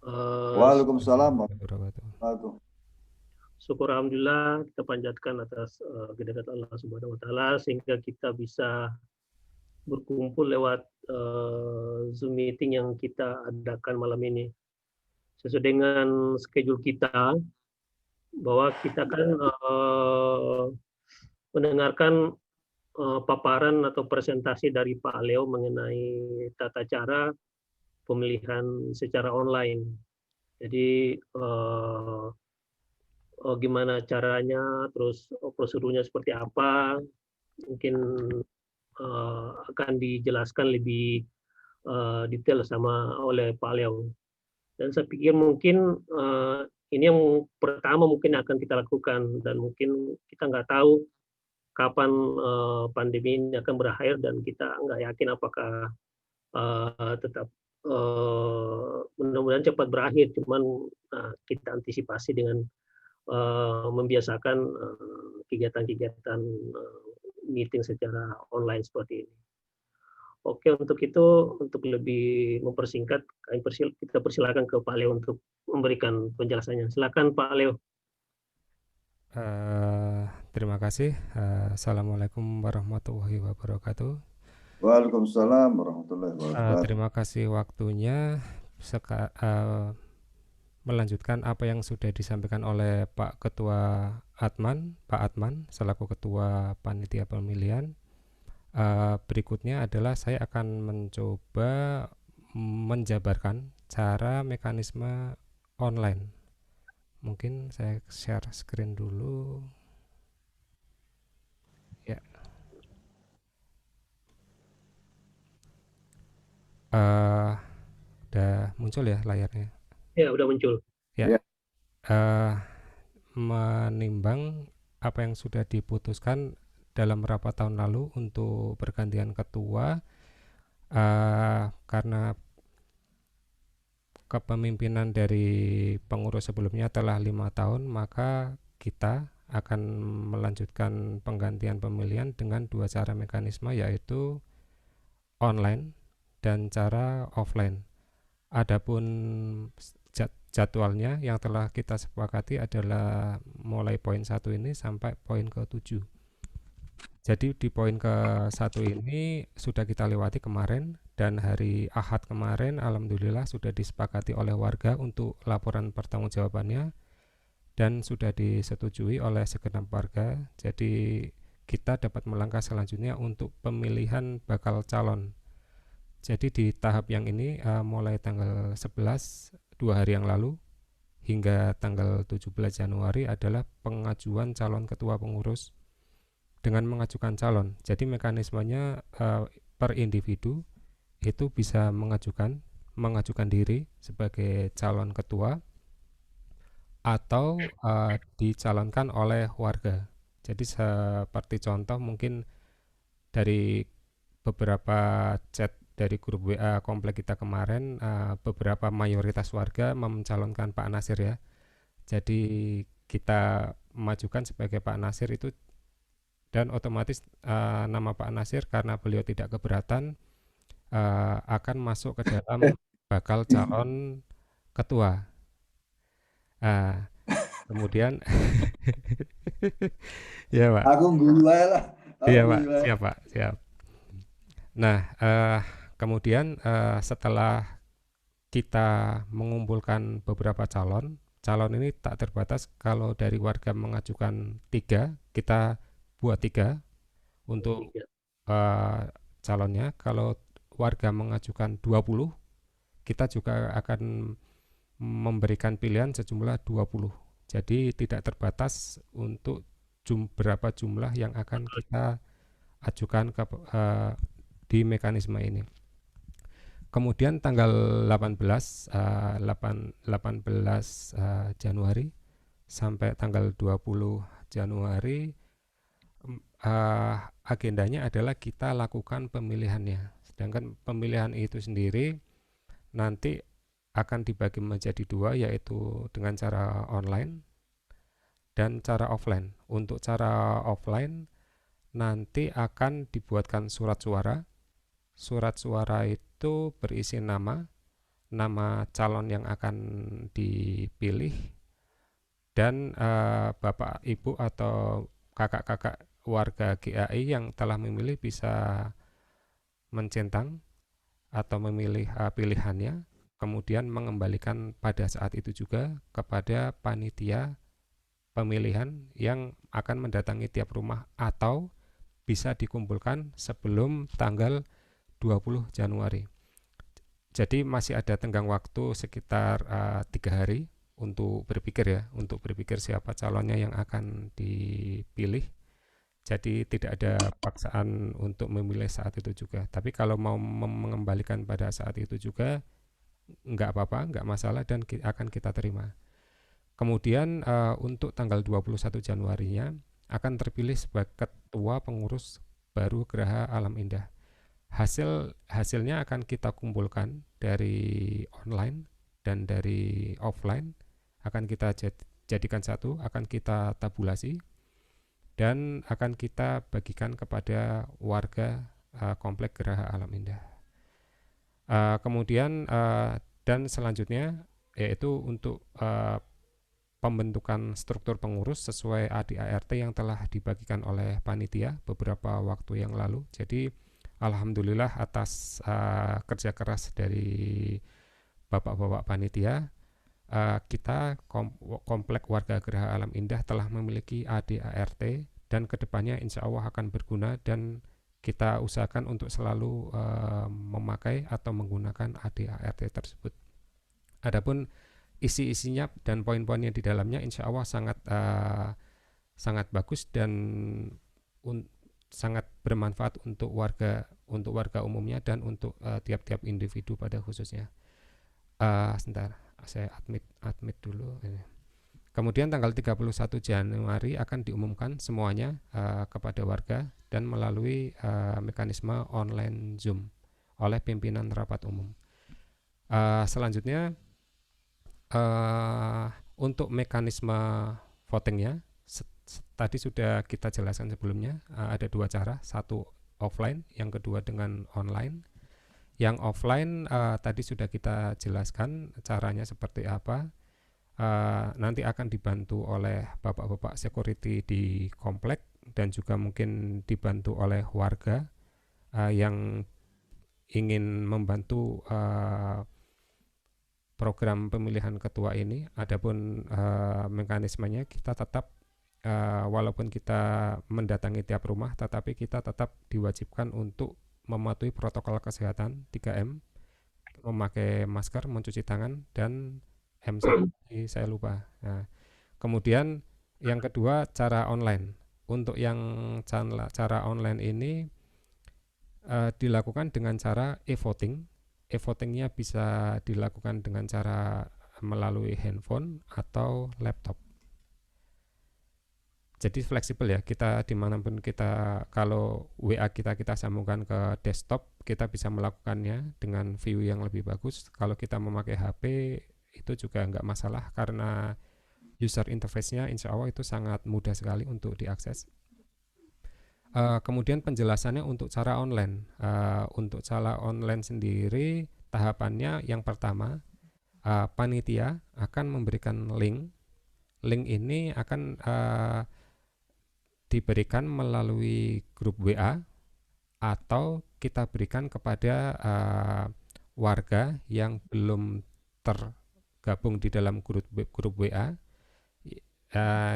Eh, Waalaikumsalam wabarakatuh. warahmatullahi. Syukur alhamdulillah kita panjatkan atas kehadirat Allah Subhanahu wa taala sehingga kita bisa berkumpul lewat Zoom meeting yang kita adakan malam ini. Sesuai dengan schedule kita bahwa kita kan mendengarkan paparan atau presentasi dari Pak Leo mengenai tata cara pemilihan secara online. Jadi gimana caranya, terus prosedurnya seperti apa, mungkin akan dijelaskan lebih detail sama oleh Pak Leo. Dan saya pikir mungkin ini yang pertama mungkin akan kita lakukan dan mungkin kita nggak tahu kapan pandemi ini akan berakhir dan kita nggak yakin apakah tetap mudah-mudahan cepat berakhir. Cuman kita antisipasi dengan membiasakan kegiatan-kegiatan meeting secara online seperti ini. Oke, untuk itu, untuk lebih mempersingkat, kita persilakan ke Pak Leo untuk memberikan penjelasannya. Silakan Pak Leo. Terima kasih. Assalamualaikum warahmatullahi wabarakatuh. Waalaikumsalam warahmatullahi wabarakatuh. Terima kasih waktunya. Melanjutkan apa yang sudah disampaikan oleh Pak Ketua Atman, Pak Atman, selaku Ketua Panitia Pemilihan. Berikutnya adalah saya akan mencoba menjabarkan cara mekanisme online. Mungkin saya share screen dulu. Ya. Udah muncul ya layarnya? Ya, udah muncul. Ya. Ya. Menimbang apa yang sudah diputuskan dalam rapat tahun lalu untuk pergantian ketua, karena kepemimpinan dari pengurus sebelumnya telah 5 tahun, maka kita akan melanjutkan penggantian pemilihan dengan dua cara mekanisme, yaitu online dan cara offline. Adapun jadwalnya yang telah kita sepakati adalah mulai poin 1 ini sampai poin ke-7. Jadi di poin ke-1 ini sudah kita lewati kemarin, dan hari Ahad kemarin alhamdulillah sudah disepakati oleh warga untuk laporan pertanggungjawabannya dan sudah disetujui oleh segenap warga. Jadi kita dapat melangkah selanjutnya untuk pemilihan bakal calon. Jadi di tahap yang ini mulai tanggal 11, 2 hari yang lalu, hingga tanggal 17 Januari adalah pengajuan calon ketua pengurus dengan mengajukan calon. Jadi mekanismenya per individu itu bisa mengajukan diri sebagai calon ketua atau dicalonkan oleh warga. Jadi seperti contoh mungkin dari beberapa chat dari grup WA komplek kita kemarin, beberapa mayoritas warga mencalonkan Pak Nasir ya. Jadi kita memajukan sebagai Pak Nasir itu, dan otomatis nama Pak Nasir karena beliau tidak keberatan akan masuk ke dalam bakal calon ketua. Kemudian ya Pak. Aku guyu aja lah. Iya Pak, siap Pak, siap. Nah, kemudian setelah kita mengumpulkan beberapa calon ini tak terbatas. Kalau dari warga mengajukan 3, kita buat 3 untuk calonnya. Kalau warga mengajukan 20, kita juga akan memberikan pilihan sejumlah 20. Jadi tidak terbatas untuk berapa jumlah yang akan kita ajukan di mekanisme ini. Kemudian tanggal 18 Januari sampai tanggal 20 Januari agendanya adalah kita lakukan pemilihannya. Sedangkan pemilihan itu sendiri nanti akan dibagi menjadi 2, yaitu dengan cara online dan cara offline. Untuk cara offline nanti akan dibuatkan surat suara. Surat suara itu berisi nama nama calon yang akan dipilih, dan Bapak, Ibu, atau kakak-kakak warga GAI yang telah memilih bisa mencentang atau memilih pilihannya, kemudian mengembalikan pada saat itu juga kepada panitia pemilihan yang akan mendatangi tiap rumah, atau bisa dikumpulkan sebelum tanggal 20 Januari. Jadi masih ada tenggang waktu sekitar 3 hari untuk berpikir siapa calonnya yang akan dipilih. Jadi tidak ada paksaan untuk memilih saat itu juga. Tapi kalau mau mengembalikan pada saat itu juga, nggak apa-apa, nggak masalah, dan akan kita terima. Kemudian untuk tanggal 21 Januarinya akan terpilih sebagai ketua pengurus baru Geraha Alam Indah. Hasilnya akan kita kumpulkan dari online dan dari offline, akan kita jadikan satu, akan kita tabulasi, dan akan kita bagikan kepada warga komplek Geraha Alam Indah. Kemudian dan selanjutnya yaitu untuk pembentukan struktur pengurus sesuai ADART yang telah dibagikan oleh panitia beberapa waktu yang lalu. Jadi alhamdulillah atas kerja keras dari bapak-bapak panitia, kita komplek warga Geraha Alam Indah telah memiliki ADART, dan kedepannya insya Allah akan berguna, dan kita usahakan untuk selalu memakai atau menggunakan ADART tersebut. Adapun isi-isinya dan poin-poinnya di dalamnya insya Allah sangat bagus dan sangat bermanfaat untuk warga umumnya dan untuk tiap-tiap individu pada khususnya. Sebentar, saya admit dulu. Kemudian tanggal 31 Januari akan diumumkan semuanya kepada warga dan melalui mekanisme online Zoom oleh pimpinan rapat umum. Selanjutnya untuk mekanisme votingnya tadi sudah kita jelaskan sebelumnya, ada dua cara, satu offline, yang kedua dengan online. Yang offline tadi sudah kita jelaskan caranya seperti apa. Nanti akan dibantu oleh bapak-bapak security di komplek, dan juga mungkin dibantu oleh warga yang ingin membantu program pemilihan ketua ini. Adapun mekanismenya kita tetap walaupun kita mendatangi tiap rumah, tetapi kita tetap diwajibkan untuk mematuhi protokol kesehatan 3M, memakai masker, mencuci tangan, dan saya lupa. Nah, kemudian yang kedua, cara online. Untuk yang cara online ini dilakukan dengan cara e-voting. E-votingnya bisa dilakukan dengan cara melalui handphone atau laptop. Jadi fleksibel ya, kita dimanapun kita, kalau WA kita sambungkan ke desktop, kita bisa melakukannya dengan view yang lebih bagus. Kalau kita memakai HP, itu juga nggak masalah, karena user interface-nya insya Allah itu sangat mudah sekali untuk diakses. Kemudian penjelasannya untuk cara online. Untuk cara online sendiri, tahapannya yang pertama, panitia akan memberikan link. Link ini akan diberikan melalui grup WA, atau kita berikan kepada warga yang belum tergabung di dalam grup WA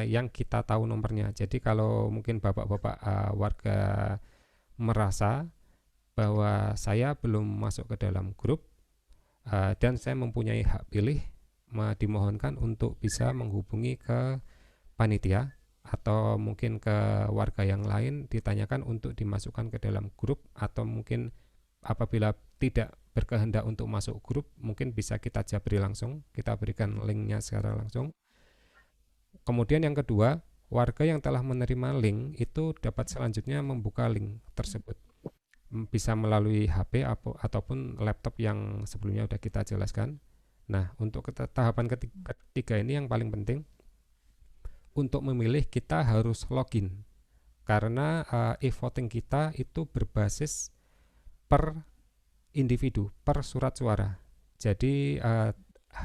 yang kita tahu nomornya. Jadi kalau mungkin bapak-bapak warga merasa bahwa saya belum masuk ke dalam grup dan saya mempunyai hak pilih, dimohonkan untuk bisa menghubungi ke panitia atau mungkin ke warga yang lain, ditanyakan untuk dimasukkan ke dalam grup, atau mungkin apabila tidak berkehendak untuk masuk grup, mungkin bisa kita jabri langsung, kita berikan linknya secara langsung. Kemudian yang kedua, warga yang telah menerima link itu dapat selanjutnya membuka link tersebut, bisa melalui HP ataupun laptop yang sebelumnya sudah kita jelaskan. Nah, untuk tahapan ketiga ini yang paling penting. Untuk memilih kita harus login, karena e-voting kita itu berbasis per individu, per surat suara. Jadi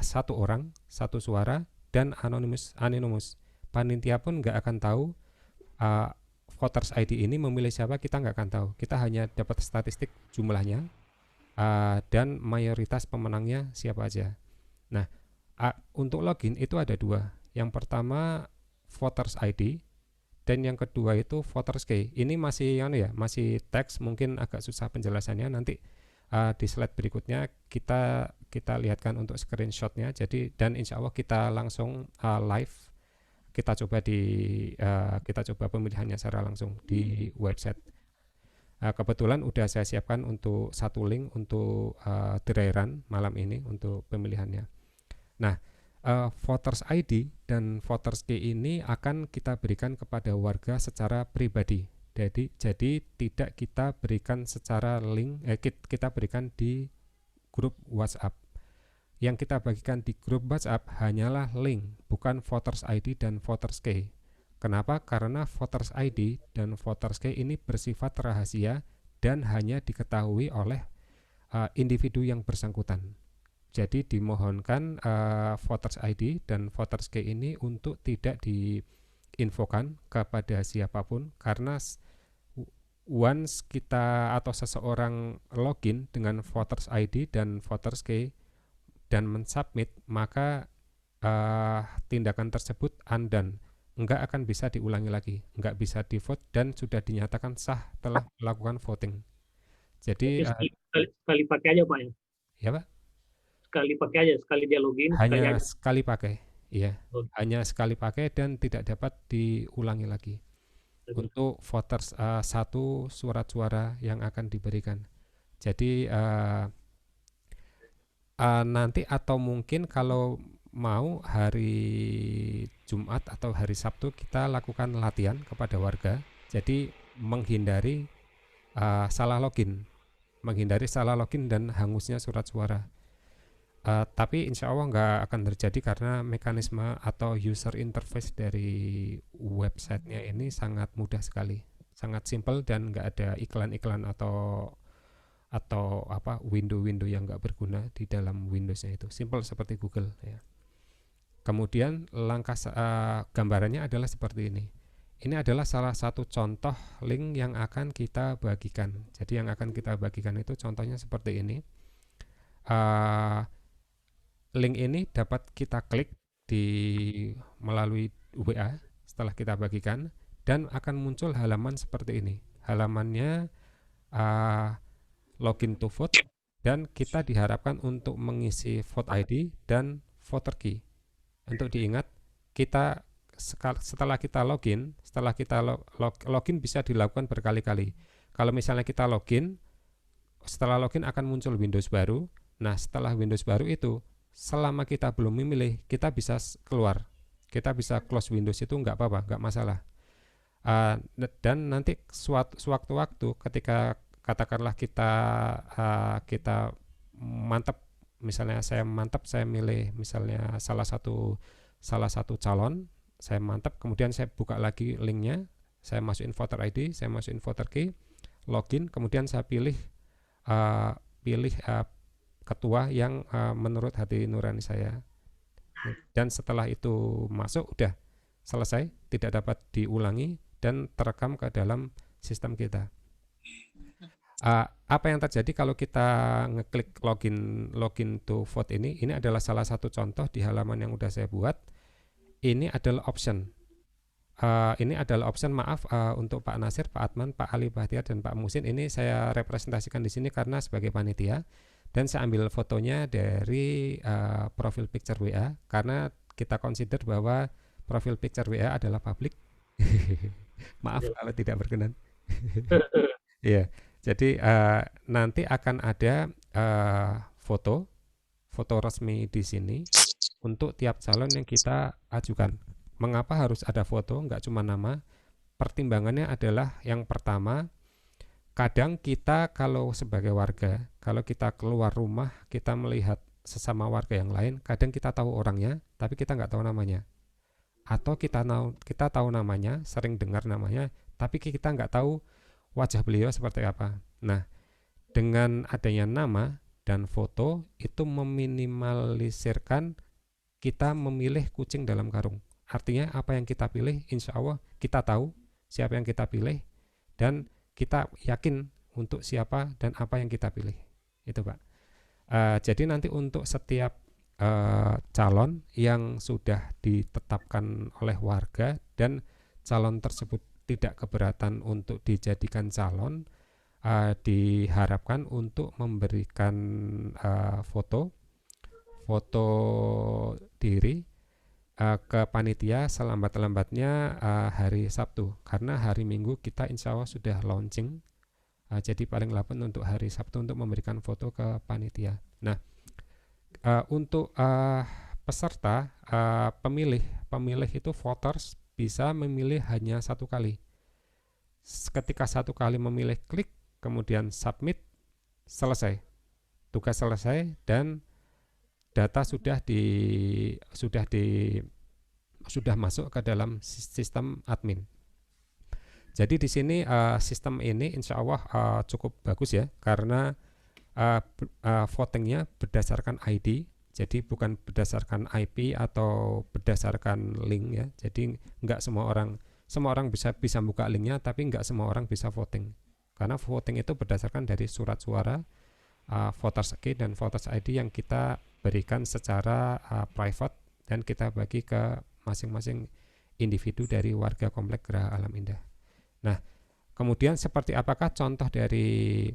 satu orang, satu suara, dan anonimus. Panitia pun nggak akan tahu voters ID ini memilih siapa, kita nggak akan tahu. Kita hanya dapat statistik jumlahnya dan mayoritas pemenangnya siapa aja. Nah, untuk login itu ada dua. Yang pertama voters ID dan yang kedua itu voters key. Ini masih masih teks, mungkin agak susah penjelasannya. Nanti di slide berikutnya kita lihatkan untuk screenshotnya. Jadi dan insya Allah kita langsung live. Kita coba pemilihannya secara langsung di website. Kebetulan udah saya siapkan untuk satu link untuk dry run malam ini untuk pemilihannya. Nah, voters ID dan voters key ini akan kita berikan kepada warga secara pribadi. Jadi tidak kita berikan secara link, kita berikan di grup WhatsApp. Yang kita bagikan di grup WhatsApp hanyalah link, bukan voters ID dan voters key. Kenapa? Karena voters ID dan voters key ini bersifat rahasia dan hanya diketahui oleh individu yang bersangkutan. Jadi dimohonkan voters ID dan voters key ini untuk tidak diinfokan kepada siapapun, karena once kita atau seseorang login dengan voters ID dan voters key dan mensubmit, maka tindakan tersebut undone, enggak akan bisa diulangi lagi, enggak bisa di-vote dan sudah dinyatakan sah telah melakukan voting. Jadi sekali pakai aja Pak ya? Ya Pak? Sekali pakai aja, sekali dia login. Hanya sekali pakai, iya. Hanya sekali pakai dan tidak dapat diulangi lagi. Untuk voters satu surat suara yang akan diberikan. Jadi nanti atau mungkin kalau mau hari Jumat atau hari Sabtu kita lakukan latihan kepada warga. Jadi menghindari salah login dan hangusnya surat suara. Tapi insya Allah nggak akan terjadi karena mekanisme atau user interface dari websitenya ini sangat mudah sekali, sangat simple dan nggak ada iklan-iklan atau window-window yang nggak berguna di dalam Windows-nya. Itu simple seperti Google ya. Kemudian langkah gambarannya adalah seperti ini. Ini adalah salah satu contoh link yang akan kita bagikan. Jadi yang akan kita bagikan itu contohnya seperti ini. Link ini dapat kita klik melalui WA setelah kita bagikan dan akan muncul halaman seperti ini. Halamannya login to vote dan kita diharapkan untuk mengisi vote ID dan voter key. Untuk diingat, kita setelah kita login bisa dilakukan berkali-kali. Kalau misalnya kita setelah login akan muncul Windows baru. Nah, setelah Windows baru itu, selama kita belum memilih, kita bisa keluar. Kita bisa close Windows itu nggak apa-apa, nggak masalah. Dan nanti sewaktu-waktu ketika katakanlah kita mantap, misalnya saya milih misalnya salah satu calon, saya mantap, kemudian saya buka lagi linknya, saya masukin voter ID, saya masukin voter key, login, kemudian saya pilih ketua yang menurut hati nurani saya, dan setelah itu masuk udah selesai, tidak dapat diulangi dan terekam ke dalam sistem kita. Apa yang terjadi kalau kita ngeklik login to vote ini adalah salah satu contoh di halaman yang udah saya buat. Ini adalah option. Maaf untuk Pak Nasir, Pak Atman, Pak Ali Bahtiar dan Pak Musin, ini saya representasikan di sini karena sebagai panitia, dan saya ambil fotonya dari profil picture WA karena kita consider bahwa profil picture WA adalah public. Maaf kalau tidak berkenan. Iya. Jadi nanti akan ada foto resmi di sini untuk tiap calon yang kita ajukan. Mengapa harus ada foto, nggak cuma nama? Pertimbangannya adalah yang pertama, kadang kita kalau sebagai warga, kalau kita keluar rumah, kita melihat sesama warga yang lain, kadang kita tahu orangnya, tapi kita nggak tahu namanya. Atau kita tahu namanya, sering dengar namanya, tapi kita nggak tahu wajah beliau seperti apa. Nah, dengan adanya nama, dan foto itu meminimalisirkan kita memilih kucing dalam karung. Artinya apa yang kita pilih, insya Allah kita tahu siapa yang kita pilih dan kita yakin untuk siapa dan apa yang kita pilih. Itu Pak. Jadi nanti untuk setiap calon yang sudah ditetapkan oleh warga dan calon tersebut tidak keberatan untuk dijadikan calon, diharapkan untuk memberikan foto diri ke panitia selambat-lambatnya hari Sabtu, karena hari Minggu kita insya Allah sudah launching, jadi paling lambat untuk hari Sabtu untuk memberikan foto ke panitia. Nah, untuk peserta, pemilih itu voters bisa memilih hanya satu kali. Ketika satu kali memilih, klik, kemudian submit, selesai, tugas selesai dan data sudah masuk ke dalam sistem admin. Jadi di sini sistem ini insya Allah cukup bagus ya, karena votingnya berdasarkan ID, jadi bukan berdasarkan IP atau berdasarkan link ya. Jadi nggak semua orang bisa buka linknya, tapi nggak semua orang bisa voting, karena voting itu berdasarkan dari surat suara, voters key dan voters ID yang kita berikan secara private dan kita bagi ke masing-masing individu dari warga komplek Geraha Alam Indah. Nah, kemudian seperti apakah contoh dari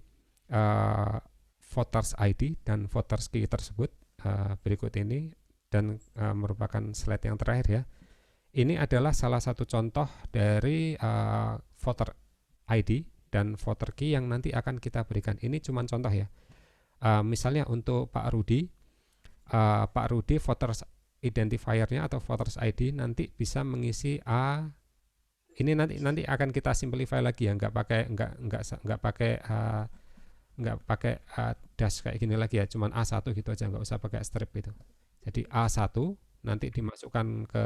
voters ID dan voters key tersebut berikut ini, dan merupakan slide yang terakhir ya. Ini adalah salah satu contoh dari voter ID dan voter key yang nanti akan kita berikan. Ini cuma contoh ya. Misalnya untuk Pak Rudi voters identifier-nya atau voters ID nanti bisa mengisi ini nanti akan kita simplify lagi ya, nggak pakai dash kayak gini lagi ya, cuman A1 gitu aja, nggak usah pakai strip gitu. Jadi A1 nanti dimasukkan ke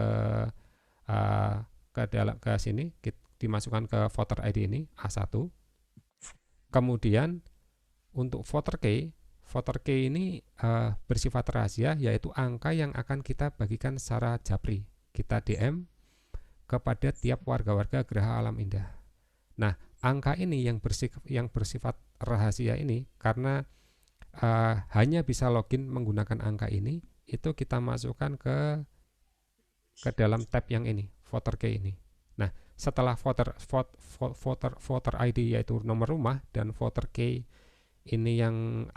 sini, dimasukkan ke voter ID ini A1. Kemudian untuk voter key ini bersifat rahasia, yaitu angka yang akan kita bagikan secara japri. Kita DM kepada tiap warga-warga Geraha Alam Indah. Nah, angka ini yang bersifat rahasia ini, karena hanya bisa login menggunakan angka ini, itu kita masukkan ke dalam tab yang ini, voter key ini. Nah, setelah voter ID yaitu nomor rumah dan voter key ini yang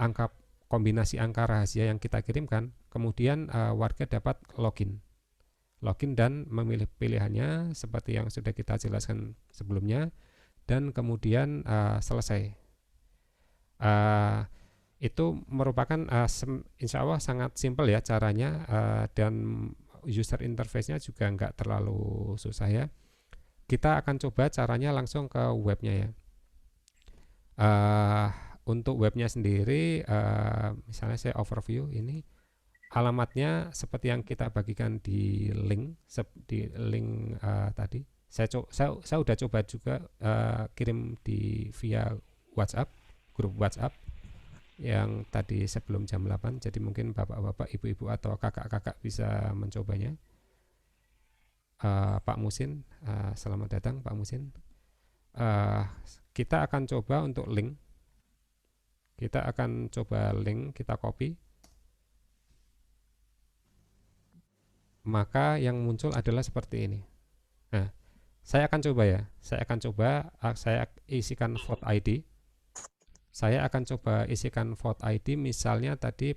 kombinasi angka rahasia yang kita kirimkan, kemudian warga dapat login dan memilih pilihannya seperti yang sudah kita jelaskan sebelumnya, dan kemudian selesai. Itu merupakan insya Allah sangat simpel ya caranya, dan user interface-nya juga nggak terlalu susah ya. Kita akan coba caranya langsung ke webnya ya. Untuk webnya sendiri, misalnya saya overview ini, alamatnya seperti yang kita bagikan di link tadi. Saya udah coba juga kirim via WhatsApp, grup WhatsApp yang tadi sebelum jam 8. Jadi mungkin bapak-bapak, ibu-ibu atau kakak-kakak bisa mencobanya. Pak Musin, selamat datang Pak Musin. Kita akan coba untuk link. Kita akan coba link, kita copy. Maka yang muncul adalah seperti ini. Nah, saya akan coba ya. Saya isikan vote ID. Saya akan coba isikan vote ID. Misalnya tadi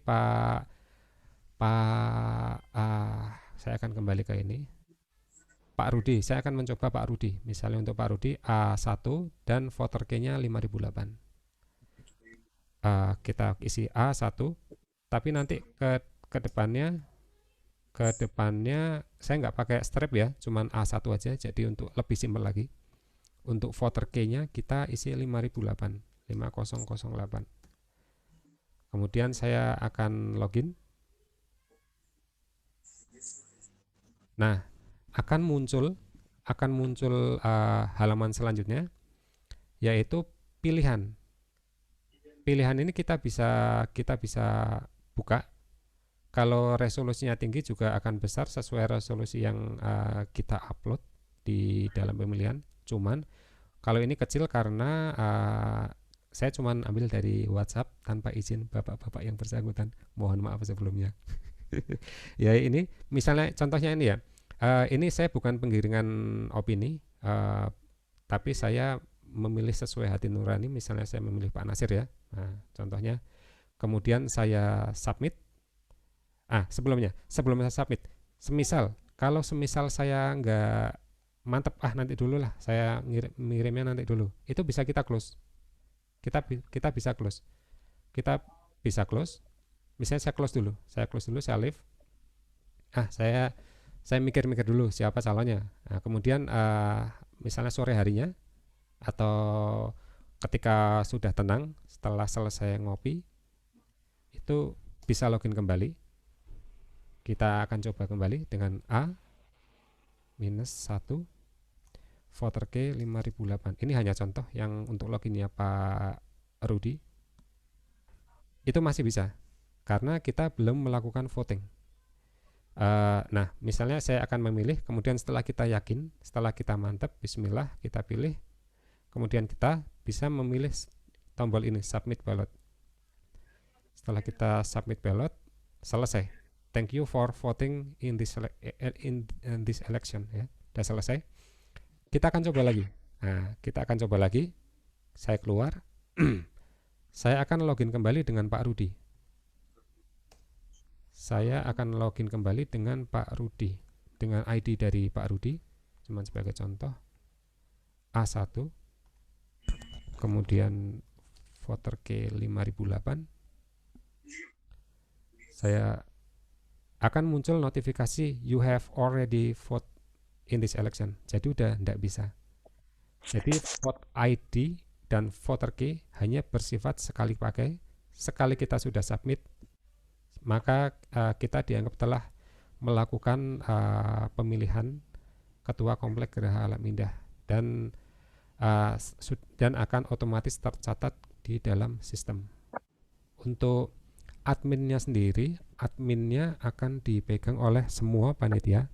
saya akan kembali ke ini. Pak Rudi, saya akan mencoba Pak Rudi. Misalnya untuk Pak Rudi A1 dan voter key-nya 5008. Kita isi A1, tapi nanti ke depannya saya nggak pakai strip ya, cuman A1 aja, jadi untuk lebih simpel lagi. Untuk voter key-nya kita isi 5008. Kemudian saya akan login. Nah, akan muncul halaman selanjutnya, yaitu pilihan pilihan ini kita bisa buka. Kalau resolusinya tinggi juga akan besar sesuai resolusi yang kita upload di dalam pemilihan. Cuman kalau ini kecil karena saya cuman ambil dari WhatsApp tanpa izin bapak-bapak yang bersangkutan. Mohon maaf sebelumnya. Ya ini misalnya contohnya ini ya. Ini saya bukan penggiringan opini, tapi saya memilih sesuai hati nurani. Misalnya saya memilih Pak Nasir ya. Nah, contohnya. Kemudian saya submit. Sebelum saya submit, kalau semisal saya nggak mantep, nanti dulu lah, saya ngirimnya nanti dulu, itu bisa kita close. Kita bisa close. Misalnya saya close dulu, saya leave. Saya mikir-mikir dulu siapa calonnya. Nah, kemudian misalnya sore harinya atau ketika sudah tenang setelah selesai ngopi, itu bisa login kembali. Kita akan coba kembali dengan A-1 voter K 5008. Ini hanya contoh yang untuk loginnya Pak Rudi. Itu masih bisa karena kita belum melakukan voting. Nah, misalnya saya akan memilih, kemudian setelah kita yakin, setelah kita mantap, bismillah, kita pilih, kemudian kita bisa memilih tombol ini, submit ballot. Setelah kita submit ballot, selesai. Thank you for voting in this election. Ya, sudah selesai. Kita akan coba lagi. Saya keluar. Saya akan login kembali dengan Pak Rudi. Dengan ID dari Pak Rudi. Cuma sebagai contoh. A1. Kemudian voter K 5008. Saya akan muncul notifikasi you have already vote in this election. Jadi udah tidak bisa. Jadi vote ID dan voter key hanya bersifat sekali pakai. Sekali kita sudah submit, maka kita dianggap telah melakukan pemilihan ketua komplek Geraha Alam Indah dan akan otomatis tercatat di dalam sistem. Untuk adminnya sendiri, adminnya akan dipegang oleh semua panitia.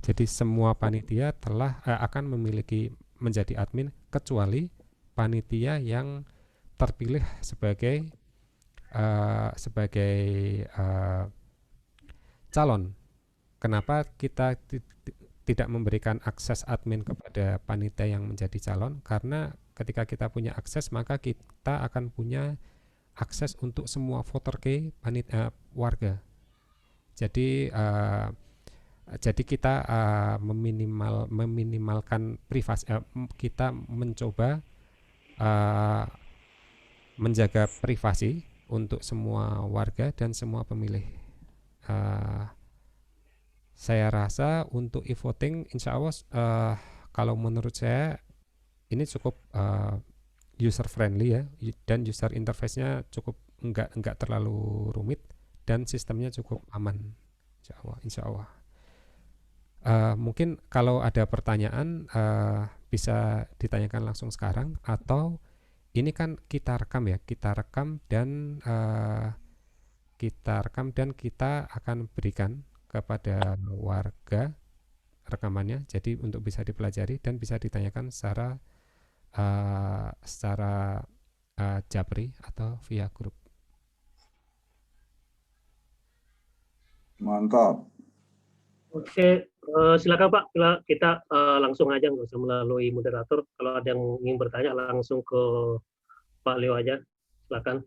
Jadi semua panitia akan menjadi admin kecuali panitia yang terpilih sebagai calon. Kenapa kita tidak memberikan akses admin kepada panitia yang menjadi calon? Karena ketika kita punya akses, maka kita akan punya akses untuk semua voter K warga. Jadi kita meminimalkan privasi. Kita mencoba menjaga privasi untuk semua warga dan semua pemilih. Saya rasa untuk e-voting, insya Allah kalau menurut saya ini cukup user friendly ya, dan user interface-nya cukup enggak terlalu rumit dan sistemnya cukup aman, insya Allah. Mungkin kalau ada pertanyaan bisa ditanyakan langsung sekarang, atau ini kan kita rekam dan kita akan berikan kepada warga rekamannya, jadi untuk bisa dipelajari dan bisa ditanyakan secara japri atau via grup. Mantap. Oke, silakan Pak, kita langsung aja, nggak usah melalui moderator. Kalau ada yang ingin bertanya langsung ke Pak Leo aja, silakan.